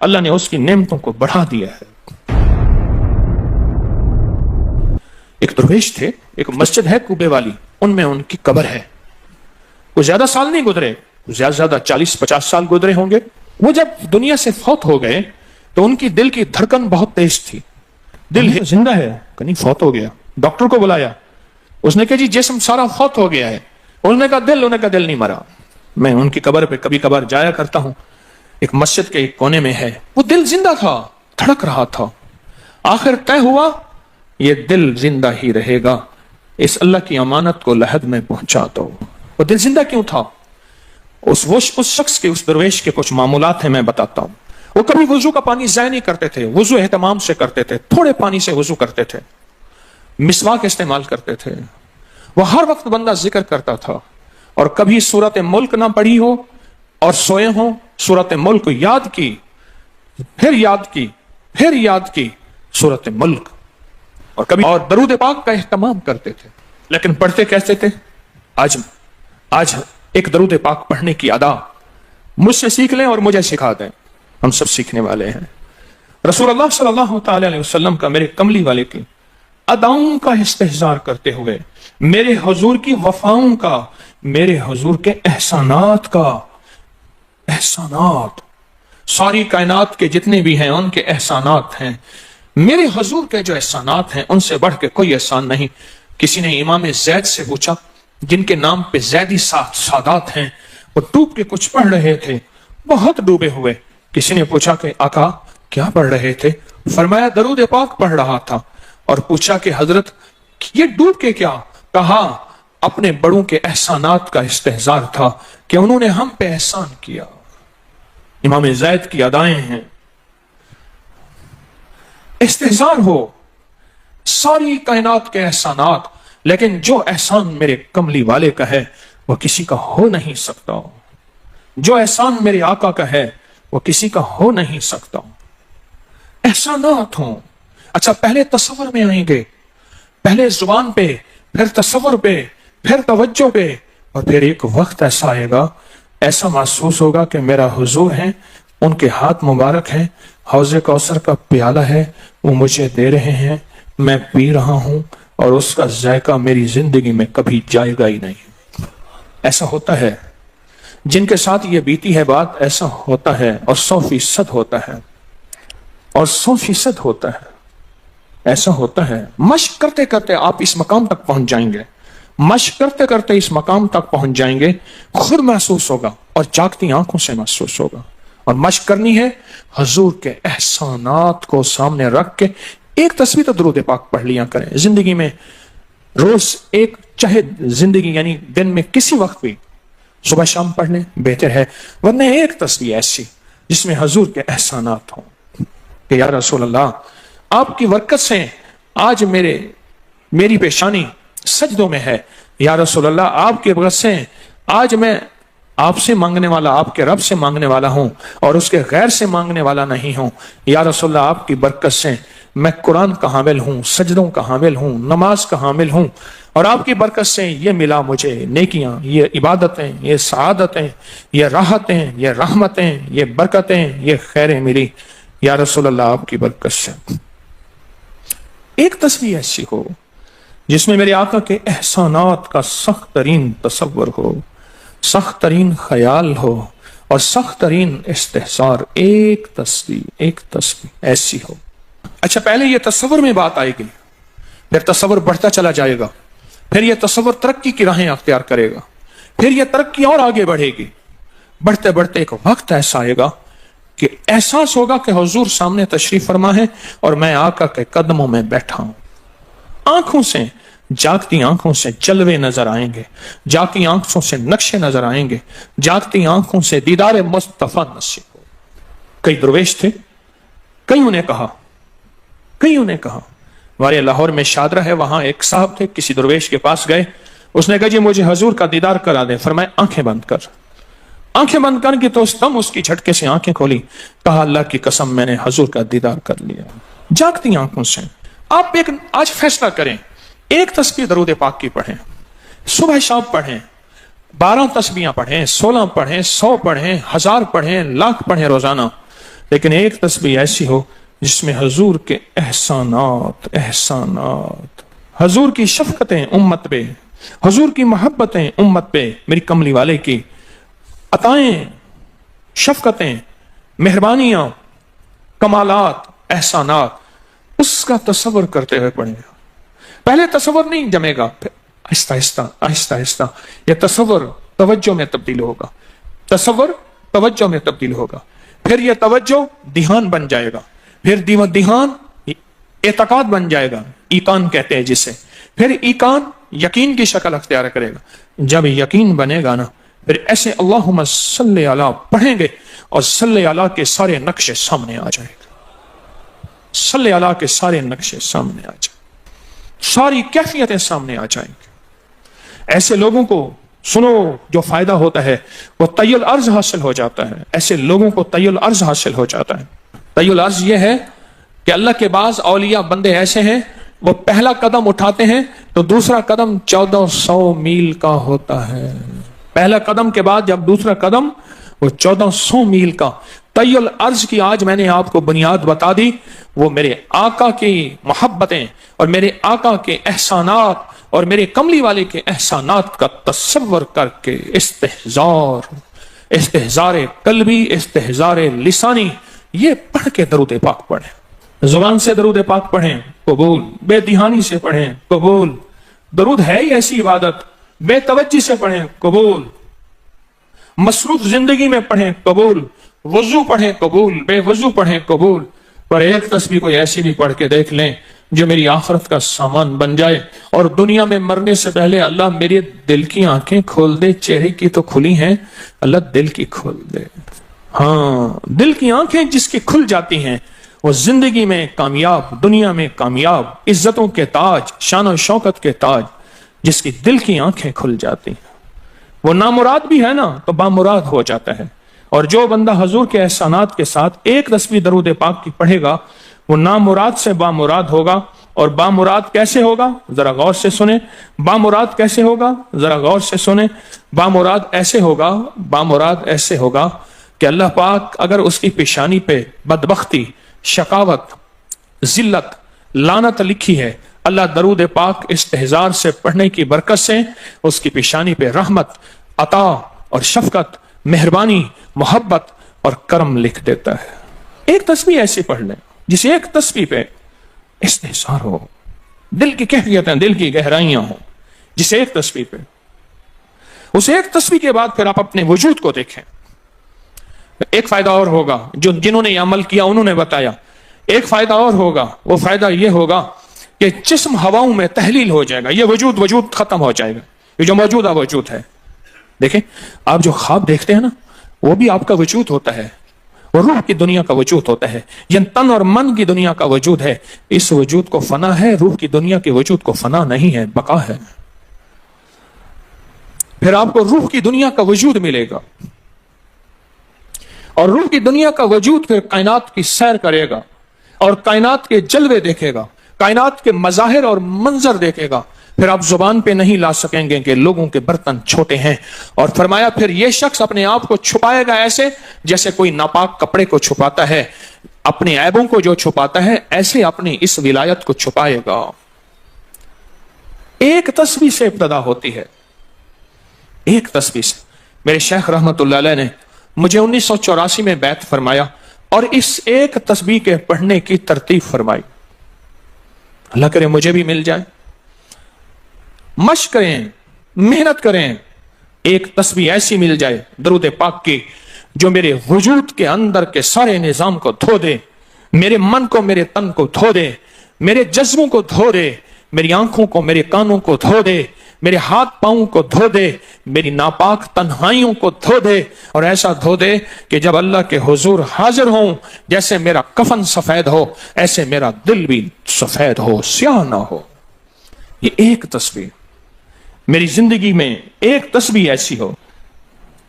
اللہ نے اس کی نعمتوں کو بڑھا دیا ہے۔ ایک درویش تھے، ایک مسجد ہے کوبے والی، ان میں ان کی قبر ہے۔ وہ زیادہ سال نہیں گزرے، زیادہ زیادہ 40-50 سال گزرے ہوں گے۔ وہ جب دنیا سے فوت ہو گئے تو ان کی دل کی دھڑکن بہت تیز تھی۔ دل زندہ ہے کہ نہیں، فوت ہو گیا۔ ڈاکٹر کو بلایا، اس نے کہا جی جسم سارا فوت ہو گیا ہے۔ انہوں نے کہا دل نہیں مرا۔ میں ان کی قبر پہ کبھی کبھار جایا کرتا ہوں، ایک مسجد کے ایک کونے میں ہے، وہ دل زندہ تھا، دھڑک رہا تھا۔ آخر طے ہوا یہ دل زندہ ہی رہے گا، اس اللہ کی امانت کو لحد میں پہنچا دو۔ وہ دل زندہ کیوں تھا؟ اس شخص کے، اس درویش کے کچھ معمولات ہیں، میں بتاتا ہوں۔ وہ کبھی وضو کا پانی ضائع نہیں کرتے تھے، وضو اہتمام سے کرتے تھے، تھوڑے پانی سے وضو کرتے تھے، مسواک استعمال کرتے تھے۔ وہ ہر وقت بندہ ذکر کرتا تھا، اور کبھی سورت ملک نہ پڑھی ہو اور سوئے ہوں، سورت ملک یاد کی، پھر یاد کی، پھر یاد کی سورت ملک، اور کبھی اور درود پاک کا اہتمام کرتے تھے۔ لیکن پڑھتے کیسے تھے؟ آج ایک درود پاک پڑھنے کی ادا مجھ سے سیکھ لیں اور مجھے سکھا دیں، ہم سب سیکھنے والے ہیں۔ رسول اللہ صلی اللہ تعالی علیہ وسلم کا، میرے کملی والے کی اداؤں کا استحضار کرتے ہوئے، میرے حضور کی وفاؤں کا، میرے حضور کے احسانات کا، احسانات ساری کائنات کے جتنے بھی ہیں ان کے احسانات ہیں۔ میرے حضور کے جو احسانات ہیں ان سے بڑھ کے کوئی احسان نہیں۔ کسی نے امام زید سے پوچھا، جن کے نام پہ زیدی سادات ہیں، وہ ڈوب کے کچھ پڑھ رہے تھے، بہت ڈوبے ہوئے۔ کسی نے پوچھا کہ آقا کیا پڑھ رہے تھے؟ فرمایا درود پاک پڑھ رہا تھا۔ اور پوچھا کہ حضرت یہ ڈوب کے کیا؟ کہا اپنے بڑوں کے احسانات کا استحضار تھا کہ انہوں نے ہم پہ احسان کیا۔ امام زید کی ادائیں ہیں، استحضار ہو ساری کائنات کے احسانات، لیکن جو احسان میرے کملی والے کا ہے وہ کسی کا ہو نہیں سکتا، جو احسان میرے آقا کا ہے وہ کسی کا ہو نہیں سکتا۔ احسانات ہوں۔ اچھا، پہلے تصور میں آئیں گے، پہلے زبان پہ، پھر تصور پہ، پھر توجہ پہ، اور پھر ایک وقت ایسا آئے گا، ایسا محسوس ہوگا کہ میرا حضور ہے، ان کے ہاتھ مبارک ہیں، حوض کوثر کا پیالہ ہے، وہ مجھے دے رہے ہیں، میں پی رہا ہوں، اور اس کا ذائقہ میری زندگی میں کبھی جائے گا ہی نہیں۔ ایسا ہوتا ہے، جن کے ساتھ یہ بیتی ہے بات، ایسا ہوتا ہے، اور 100% ہوتا ہے، اور 100% ہوتا ہے، ایسا ہوتا ہے۔ مشق کرتے کرتے آپ اس مقام تک پہنچ جائیں گے، مشق کرتے کرتے اس مقام تک پہنچ جائیں گے، خود محسوس ہوگا اور جاگتی آنکھوں سے محسوس ہوگا۔ اور مشق کرنی ہے حضور کے احسانات کو سامنے رکھ کے۔ ایک تصویر تو درود پاک پڑھ لیا کریں زندگی میں، روز ایک، چاہے زندگی یعنی دن میں کسی وقت بھی صبح شام پڑھ لیں، بہتر ہے، ورنہ ایک تصویر ایسی جس میں حضور کے احسانات ہوں کہ یا رسول اللہ آپ کی برکت سے آج میری پیشانی سجدوں میں ہے، یا رسول اللہ آپ کی برکت سے آج میں آپ سے مانگنے والا، آپ کے رب سے مانگنے والا ہوں، اور اس کے غیر سے مانگنے والا نہیں ہوں، یا رسول اللہ آپ کی برکت سے میں قرآن کا حامل ہوں، سجدوں کا حامل ہوں، نماز کا حامل ہوں، اور آپ کی برکت سے یہ ملا مجھے نیکیاں، یہ عبادتیں، یہ سعادتیں، یہ راحتیں، یہ رحمتیں، یہ برکتیں، یہ خیریں ملی، یا رسول اللہ آپ کی برکت سے۔ ایک تصویر ایسی ہو جس میں میرے آقا کے احسانات کا سخت ترین تصور ہو، سخت ترین خیال ہو، اور سخت ترین استحضار۔ ایک تصویر ایسی ہو۔ اچھا، پہلے یہ تصور میں بات آئے گی، پھر تصور بڑھتا چلا جائے گا، پھر یہ تصور ترقی کی راہیں اختیار کرے گا، پھر یہ ترقی اور آگے بڑھے گی۔ بڑھتے بڑھتے ایک وقت ایسا آئے گا کہ احساس ہوگا کہ حضور سامنے تشریف فرما ہے اور میں آقا کے قدموں میں بیٹھا ہوں۔ آنکھوں سے، جاگتی آنکھوں سے جلوے نظر آئیں گے، جاگتی آنکھوں سے نقشے نظر آئیں گے، جاگتی آنکھوں سے دیدار مصطفیٰ نصیب ہو۔ کئی درویش تھے، کئیوں نے کہا ہمارے لاہور میں شادرہ ہے، وہاں ایک صاحب تھے، کسی درویش کے پاس گئے، اس نے کہا جی مجھے حضور کا دیدار کرا دیں۔ فرمایا آنکھیں بند کر۔ آنکھیں بند کر کے تو دم اس کی جھٹکے سے آنکھیں کھولی، کہا اللہ کی قسم میں نے حضور کا دیدار کر لیا۔ جاگتی آنکھوں سے آپ آج فیصلہ کریں، ایک تسبیح درود پاک کی پڑھیں، صبح شام پڑھیں، 12 تسبیحاں پڑھیں، 16 پڑھیں، 100 پڑھیں، 1000 پڑھیں، 1,00,000 پڑھیں روزانہ، لیکن ایک تسبیح ایسی ہو جس میں حضور کے احسانات، حضور کی شفقتیں امت پہ، حضور کی محبتیں امت پہ، میری کملی والے کی عطائیں، شفقتیں، مہربانیاں، کمالات، احسانات، اس کا تصور کرتے ہوئے پڑھیں گے۔ پہلے تصور نہیں جمے گا، پھر آہستہ آہستہ آہستہ آہستہ یہ تصور توجہ میں تبدیل ہوگا، تصور توجہ میں تبدیل ہوگا، پھر یہ توجہ دھیان بن جائے گا، پھر دھیان اعتقاد بن جائے گا، ایقان کہتے ہیں جسے، پھر ایقان یقین کی شکل اختیار کرے گا۔ جب یقین بنے گا نا، پھر ایسے اللہم صلی علی پڑھیں گے اور صلی علی کے سارے نقشے سامنے آ جائیں گے، صلی علی کے سارے نقشے سامنے آ جائیں گے، ساری کیفیتیں سامنے آ جائیں گے۔ ایسے لوگوں کو سنو جو فائدہ ہوتا ہے وہ طی الارض حاصل ہو جاتا ہے، ایسے لوگوں کو طی الارض حاصل ہو جاتا ہے۔ طی الارض یہ ہے کہ اللہ کے بعض اولیاء بندے ایسے ہیں، وہ پہلا قدم اٹھاتے ہیں تو دوسرا قدم 1400 میل کا ہوتا ہے، پہلا قدم کے بعد جب دوسرا قدم وہ 1400 میل کا۔ طی الارض کی آج میں نے آپ کو بنیاد بتا دی، وہ میرے آقا کی محبتیں اور میرے آقا کے احسانات اور میرے کملی والے کے احسانات کا تصور کر کے استحضار قلبی، استحضار لسانی، یہ پڑھ کے درود پاک پڑھیں، زبان سے درود پاک پڑھیں قبول، بے دہانی سے پڑھیں قبول، درود ہے ہی ایسی عبادت، بے توجہ سے پڑھیں قبول، مصروف زندگی میں پڑھیں قبول، وضو پڑھیں قبول، بے وضو پڑھیں قبول، پر ایک تسبیح کوئی ایسی بھی پڑھ کے دیکھ لیں جو میری آخرت کا سامان بن جائے، اور دنیا میں مرنے سے پہلے اللہ میرے دل کی آنکھیں کھول دے، چہرے کی تو کھلی ہیں، اللہ دل کی کھول دے۔ ہاں، دل کی آنکھیں جس کی کھل جاتی ہیں وہ زندگی میں کامیاب، دنیا میں کامیاب، عزتوں کے تاج، شان و شوکت کے تاج، جس کی دل کی آنکھیں کھل جاتی ہیں وہ نامراد بھی ہے نا تو بامراد ہو جاتا ہے۔ اور جو بندہ حضور کے احسانات کے ساتھ ایک تسبیح درود پاک کی پڑھے گا وہ نامراد سے بامراد ہوگا۔ اور بامراد کیسے ہوگا ذرا غور سے سنیں، بامراد کیسے ہوگا ذرا غور سے سنیں، بامراد ایسے ہوگا کہ اللہ پاک اگر اس کی پیشانی پہ بدبختی، شقاوت، ذلت، لعنت لکھی ہے، اللہ درود پاک استحضار سے پڑھنے کی برکت سے اس کی پیشانی پہ رحمت، عطا اور شفقت، مہربانی، محبت اور کرم لکھ دیتا ہے۔ ایک تسبیح ایسی پڑھ لیں جس ایک تسبیح پہ استحضار ہو، دل کی کیفیتیں، دل کی گہرائیاں ہوں، جس ایک تسبیح پہ، اس ایک تسبیح کے بعد پھر آپ اپنے وجود کو دیکھیں۔ ایک فائدہ اور ہوگا جو جنہوں نے یہ عمل کیا انہوں نے بتایا، ایک فائدہ اور ہوگا، وہ فائدہ یہ ہوگا کہ جسم ہواؤں میں تحلیل ہو جائے گا، یہ وجود ختم ہو جائے گا، یہ جو موجودہ وجود ہے۔ دیکھیں آپ جو خواب دیکھتے ہیں نا وہ بھی آپ کا وجود ہوتا ہے، وہ روح کی دنیا کا وجود ہوتا ہے، یہ تن اور من کی دنیا کا وجود ہے۔ اس وجود کو فنا ہے، روح کی دنیا کے وجود کو فنا نہیں ہے، بقا ہے۔ پھر آپ کو روح کی دنیا کا وجود ملے گا، اور روح کی دنیا کا وجود پھر کائنات کی سیر کرے گا اور کائنات کے جلوے دیکھے گا، کائنات کے مظاہر اور منظر دیکھے گا۔ پھر آپ زبان پہ نہیں لا سکیں گے کہ لوگوں کے برتن چھوٹے ہیں، اور فرمایا پھر یہ شخص اپنے آپ کو چھپائے گا ایسے جیسے کوئی ناپاک کپڑے کو چھپاتا ہے، اپنے عیبوں کو جو چھپاتا ہے ایسے اپنی اس ولایت کو چھپائے گا۔ ایک تسبیح سے ابتدا ہوتی ہے، ایک تسبیح سے۔ میرے شیخ رحمت اللہ علیہ نے مجھے 1984 میں بیعت فرمایا اور اس ایک تسبیح کے پڑھنے کی ترتیب فرمائی۔ اللہ کرے مجھے بھی مل جائے۔ مشق کریں، محنت کریں، ایک تسبیح ایسی مل جائے درود پاک کی جو میرے وجود کے اندر کے سارے نظام کو دھو دے، میرے من کو، میرے تن کو دھو دے، میرے جذبوں کو دھو دے، میری آنکھوں کو، میرے کانوں کو دھو دے، میرے ہاتھ پاؤں کو دھو دے، میری ناپاک تنہائیوں کو دھو دے، اور ایسا دھو دے کہ جب اللہ کے حضور حاضر ہوں جیسے میرا کفن سفید ہو ایسے میرا دل بھی سفید ہو، سیاہ نہ ہو۔ یہ ایک تسبیح میری زندگی میں، ایک تسبیح ایسی ہو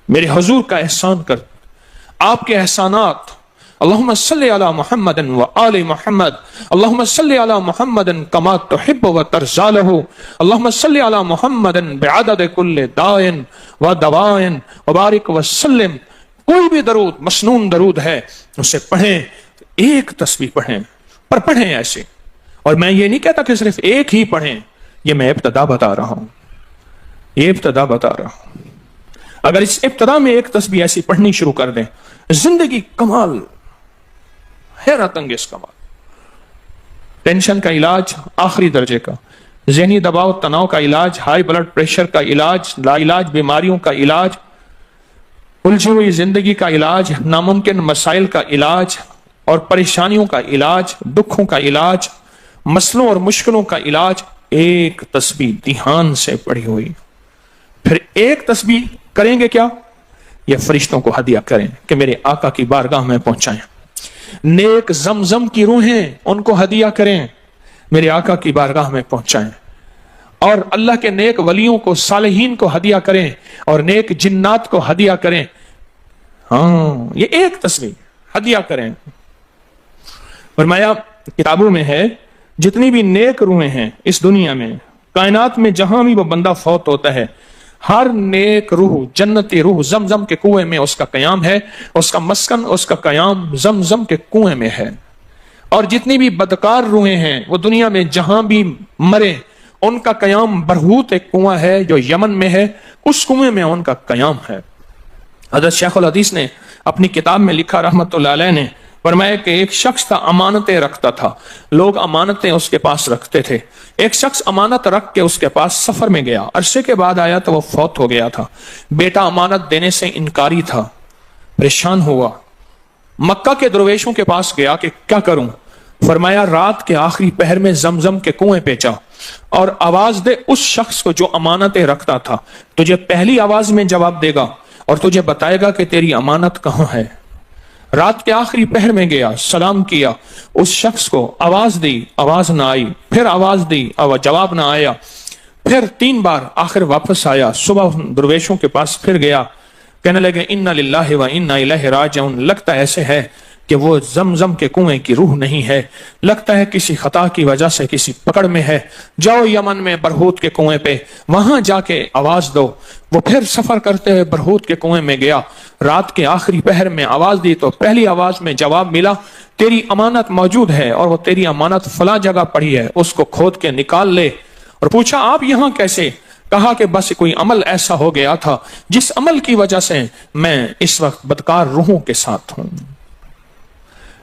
میرے حضور کا احسان کر، آپ کے احسانات۔ اللہم صلی علی محمد و آل محمد، اللہم صلی علی محمد کما تحب و ترضی لہ، اللہم صلی علی محمد بعدد کل داء و دواء وبارک وسلم۔ کوئی بھی درود، مسنون درود ہے، اسے پڑھیں تو ایک تسبیح پڑھیں، پر پڑھیں ایسے. اور میں یہ نہیں کہتا کہ صرف ایک ہی پڑھیں، یہ میں ابتدا بتا رہا ہوں، یہ ابتدا بتا رہا ہوں. اگر اس ابتدا میں ایک تسبیح ایسی پڑھنی شروع کر دیں، زندگی کمال، حیرت انگیز کمال. ٹینشن کا علاج آخری درجے کا، ذہنی دباؤ تناؤ کا علاج، ہائی بلڈ پریشر کا علاج، لا علاج بیماریوں کا علاج، الجھی ہوئی زندگی کا علاج، ناممکن مسائل کا علاج اور پریشانیوں کا علاج، دکھوں کا علاج، مسئلوں اور مشکلوں کا علاج ایک تسبیح دھیان سے پڑھی ہوئی. پھر ایک تسبیح کریں گے کیا؟ یہ فرشتوں کو ہدیہ کریں کہ میرے آقا کی بارگاہ میں پہنچائیں. نیک زمزم کی روحیں ان کو ہدیہ کریں، میرے آقا کی بارگاہ میں پہنچائیں. اور اللہ کے نیک ولیوں کو، صالحین کو ہدیہ کریں اور نیک جنات کو ہدیہ کریں. ہاں، یہ ایک تسبیح ہدیہ کریں. فرمایا کتابوں میں ہے جتنی بھی نیک روحیں ہیں اس دنیا میں، کائنات میں جہاں بھی وہ بندہ فوت ہوتا ہے، ہر نیک روح، جنتی روح زمزم کے کنویں میں اس کا قیام ہے، اس کا مسکن، اس کا قیام زمزم کے کنویں میں ہے. اور جتنی بھی بدکار روحیں ہیں وہ دنیا میں جہاں بھی مرے، ان کا قیام برہوت ایک کنواں ہے جو یمن میں ہے، اس کنویں میں ان کا قیام ہے. حضرت شیخ الحدیث نے اپنی کتاب میں لکھا رحمت اللہ علیہ نے، فرمایا کہ ایک شخص تھا، امانتیں رکھتا تھا، لوگ امانتیں اس کے پاس رکھتے تھے. ایک شخص امانت رکھ کے اس کے پاس سفر میں گیا، عرصے کے بعد آیا تو وہ فوت ہو گیا تھا. بیٹا امانت دینے سے انکاری تھا، پریشان ہوا، مکہ کے درویشوں کے پاس گیا کہ کیا کروں. فرمایا رات کے آخری پہر میں زمزم کے کنویں پہ جا اور آواز دے اس شخص کو جو امانتیں رکھتا تھا. تجھے پہلی آواز میں جواب دے گا اور تجھے بتائے گا کہ تیری امانت کہاں ہے. رات کے آخری پہر میں گیا، سلام کیا، اس شخص کو آواز دی، آواز نہ آئی، پھر آواز دی، جواب نہ آیا، پھر 3 بار، آخر واپس آیا. صبح درویشوں کے پاس پھر گیا، کہنے لگے انا للہ و انا الیہ راجعون. لگتا ایسے ہے کہ وہ زمزم کے کنویں کی روح نہیں ہے، لگتا ہے کسی خطا کی وجہ سے کسی پکڑ میں ہے. جاؤ یمن میں برہوت کے کنویں پہ، وہاں جا کے آواز دو. وہ پھر سفر کرتے ہوئے برہوت کے کنویں میں گیا، رات کے آخری پہر میں آواز دی تو پہلی آواز میں جواب ملا، تیری امانت موجود ہے اور وہ تیری امانت فلاں جگہ پڑی ہے، اس کو کھود کے نکال لے. اور پوچھا آپ یہاں کیسے؟ کہا کہ بس کوئی عمل ایسا ہو گیا تھا جس عمل کی وجہ سے میں اس وقت بدکار روحوں کے ساتھ ہوں.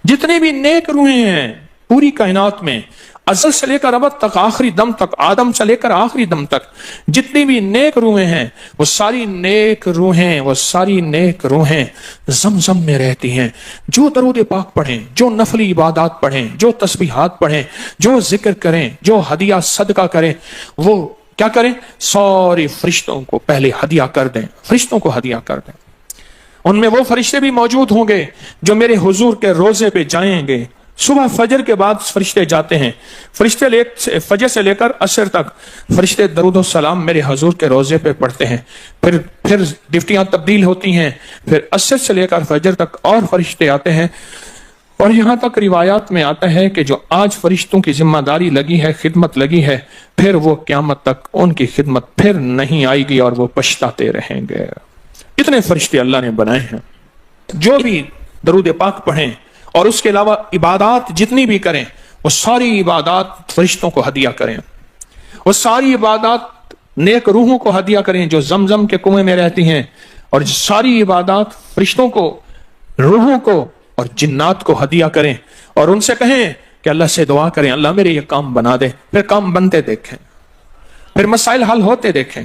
جتنے بھی نیک روحیں ہیں پوری کائنات میں، ازل سے لے کر ابد تک، آخری دم تک، آدم سے لے کر آخری دم تک، جتنی بھی نیک روحیں ہیں وہ ساری نیک روحیں، وہ ساری نیک روحیں زمزم میں رہتی ہیں. جو درود پاک پڑھیں، جو نفلی عبادات پڑھیں، جو تسبیحات پڑھیں، جو ذکر کریں، جو ہدیہ صدقہ کریں، وہ کیا کریں؟ ساری فرشتوں کو پہلے ہدیہ کر دیں، فرشتوں کو ہدیہ کر دیں. ان میں وہ فرشتے بھی موجود ہوں گے جو میرے حضور کے روزے پہ جائیں گے. صبح فجر کے بعد فرشتے جاتے ہیں، فرشتے فجر سے لے کر عصر تک فرشتے درود و سلام میرے حضور کے روزے پہ پڑھتے ہیں. پھر ڈیوٹیاں تبدیل ہوتی ہیں، پھر عصر سے لے کر فجر تک اور فرشتے آتے ہیں. اور یہاں تک روایات میں آتا ہے کہ جو آج فرشتوں کی ذمہ داری لگی ہے، خدمت لگی ہے، پھر وہ قیامت تک ان کی خدمت پھر نہیں آئے گی اور وہ پچھتاتے رہیں گے. اتنے فرشتے اللہ نے بنائے ہیں. جو بھی درود پاک پڑھیں اور اس کے علاوہ عبادات جتنی بھی کریں، وہ ساری عبادات فرشتوں کو ہدیہ کریں. وہ ساری عبادات نیک روحوں کو ہدیہ کریں جو زمزم کے کنویں میں رہتی ہیں، اور ساری عبادات فرشتوں کو، روحوں کو اور جنات کو ہدیہ کریں. اور ان سے کہیں کہ اللہ سے دعا کریں، اللہ میرے یہ کام بنا دے. پھر کام بنتے دیکھیں، پھر مسائل حل ہوتے دیکھیں،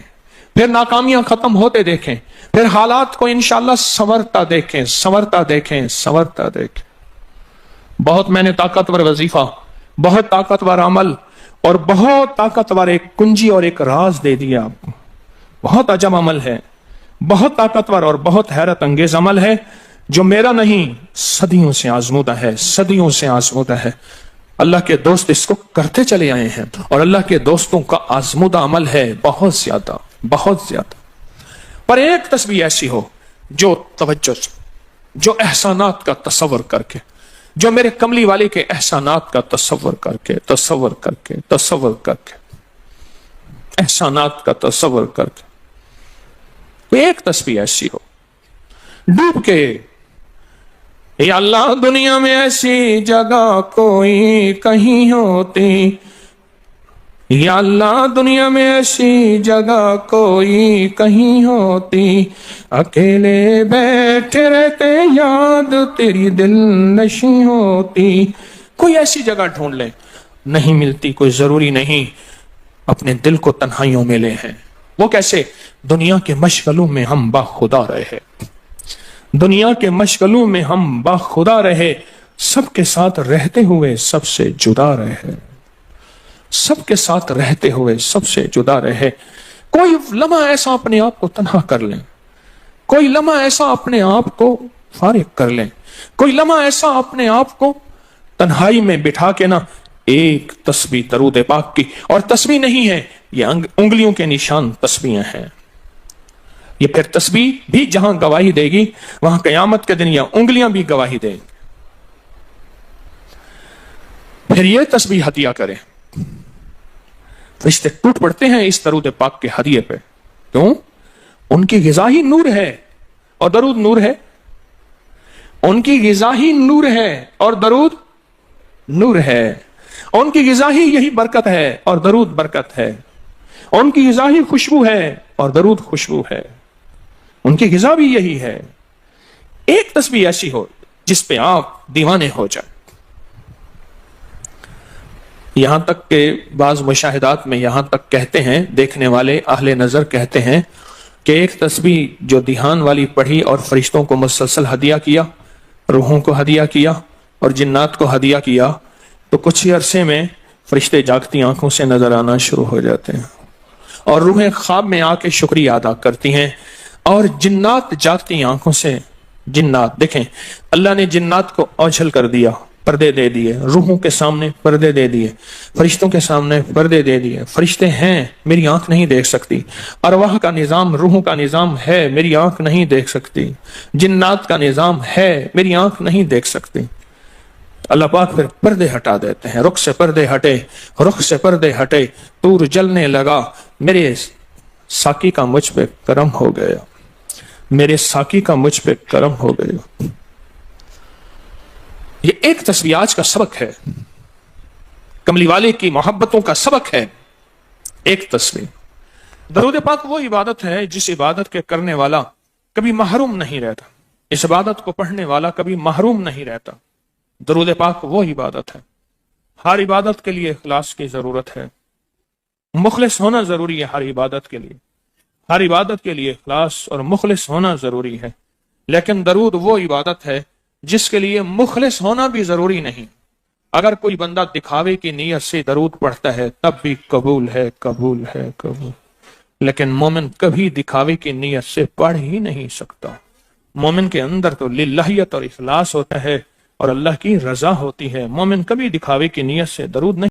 پھر ناکامیاں ختم ہوتے دیکھیں، پھر حالات کو انشاءاللہ سنورتا دیکھیں، سنورتا دیکھیں، سنورتا دیکھیں. بہت میں نے طاقتور وظیفہ، بہت طاقتور عمل اور بہت طاقتور ایک کنجی اور ایک راز دے دیا آپ کو. بہت عجب عمل ہے، بہت طاقتور اور بہت حیرت انگیز عمل ہے جو میرا نہیں، صدیوں سے آزمودہ ہے، صدیوں سے آزمودہ ہے. اللہ کے دوست اس کو کرتے چلے آئے ہیں اور اللہ کے دوستوں کا آزمودہ عمل ہے بہت زیادہ، بہت زیادہ. پر ایک تسبیح ایسی ہو جو توجہ سے، جو احسانات کا تصور کر کے، جو میرے کملی والے کے احسانات کا تصور کر کے، تصور کر کے، تصور کر کے، احسانات کا تصور کر کے، کوئی ایک تسبیح ایسی ہو ڈوب کے یا اللہ دنیا میں ایسی جگہ کوئی کہیں ہوتی، یا اللہ دنیا میں ایسی جگہ کوئی کہیں ہوتی، اکیلے بیٹھے رہتے یاد تیری دل نشیں ہوتی۔ کوئی ایسی جگہ ڈھونڈ لیں، نہیں ملتی، کوئی ضروری نہیں اپنے دل کو تنہائیوں میں لے ہیں۔ وہ کیسے؟ دنیا کے مشغلوں میں ہم باخدا رہے، دنیا کے مشغلوں میں ہم باخدا رہے، سب کے ساتھ رہتے ہوئے سب سے جدا رہے، سب کے ساتھ رہتے ہوئے سب سے جدا رہے۔ کوئی لمحہ ایسا اپنے آپ کو تنہا کر لیں، کوئی لمحہ ایسا اپنے آپ کو فارغ کر لیں، کوئی لمحہ ایسا اپنے آپ کو تنہائی میں بٹھا کے نا ایک تسبیح درود پاک کی، اور تسبیح نہیں ہے یہ انگلیوں کے نشان تسبیحیں ہیں، یہ پھر تسبیح بھی جہاں گواہی دے گی وہاں قیامت کے دن یہ انگلیاں بھی گواہی دیں گی۔ پھر یہ تسبیح ہدیہ کریں، فرشتے ٹوٹ پڑتے ہیں اس درود پاک کے ہدیے پہ، کیوں؟ ان کی غذا ہی نور ہے اور درود نور ہے، ان کی غذا ہی نور ہے اور درود نور ہے، ان کی غذا ہی یہی برکت ہے اور درود برکت ہے، ان کی غذا ہی خوشبو ہے اور درود خوشبو ہے، ان کی غذا بھی یہی ہے۔ ایک تسبیح ایسی ہو جس پہ آپ دیوانے ہو جائیں۔ یہاں تک کہ بعض مشاہدات میں یہاں تک کہتے ہیں، دیکھنے والے اہل نظر کہتے ہیں کہ ایک تسبیح جو دھیان والی پڑھی اور فرشتوں کو مسلسل ہدیہ کیا، روحوں کو ہدیہ کیا اور جنات کو ہدیہ کیا، تو کچھ ہی عرصے میں فرشتے جاگتی آنکھوں سے نظر آنا شروع ہو جاتے ہیں اور روحیں خواب میں آ کے شکریہ ادا کرتی ہیں، اور جنات جاگتی آنکھوں سے، جنات دیکھیں اللہ نے جنات کو اوجھل کر دیا، پردے دے دیے، روحوں کے سامنے پردے دے دیے، فرشتوں کے سامنے پردے دے دیے۔ فرشتے ہیں، میری آنکھ نہیں دیکھ سکتی، ارواح کا نظام، روحوں کا نظام ہے، میری آنکھ نہیں دیکھ سکتی، جنات کا نظام ہے، میری آنکھ نہیں دیکھ سکتی۔ اللہ پاک پھر پردے ہٹا دیتے ہیں، رخ سے پردے ہٹے، رخ سے پردے ہٹے، طور جلنے لگا، میرے ساقی کا مجھ پہ کرم ہو گیا، میرے ساقی کا مجھ پہ کرم ہو گیا۔ یہ ایک تسبیح آج کا سبق ہے، کملی والے کی محبتوں کا سبق ہے، ایک تسبیح۔ درود پاک وہ عبادت ہے جس عبادت کے کرنے والا کبھی محروم نہیں رہتا، اس عبادت کو پڑھنے والا کبھی محروم نہیں رہتا۔ درود پاک وہ عبادت ہے، ہر عبادت کے لیے اخلاص کی ضرورت ہے، مخلص ہونا ضروری ہے، ہر عبادت کے لیے، ہر عبادت کے لیے اخلاص اور مخلص ہونا ضروری ہے، لیکن درود وہ عبادت ہے جس کے لیے مخلص ہونا بھی ضروری نہیں۔ اگر کوئی بندہ دکھاوے کی نیت سے درود پڑھتا ہے تب بھی قبول ہے، قبول ہے، قبول، لیکن مومن کبھی دکھاوے کی نیت سے پڑھ ہی نہیں سکتا۔ مومن کے اندر تو للہیت اور اخلاص ہوتا ہے اور اللہ کی رضا ہوتی ہے، مومن کبھی دکھاوے کی نیت سے درود نہیں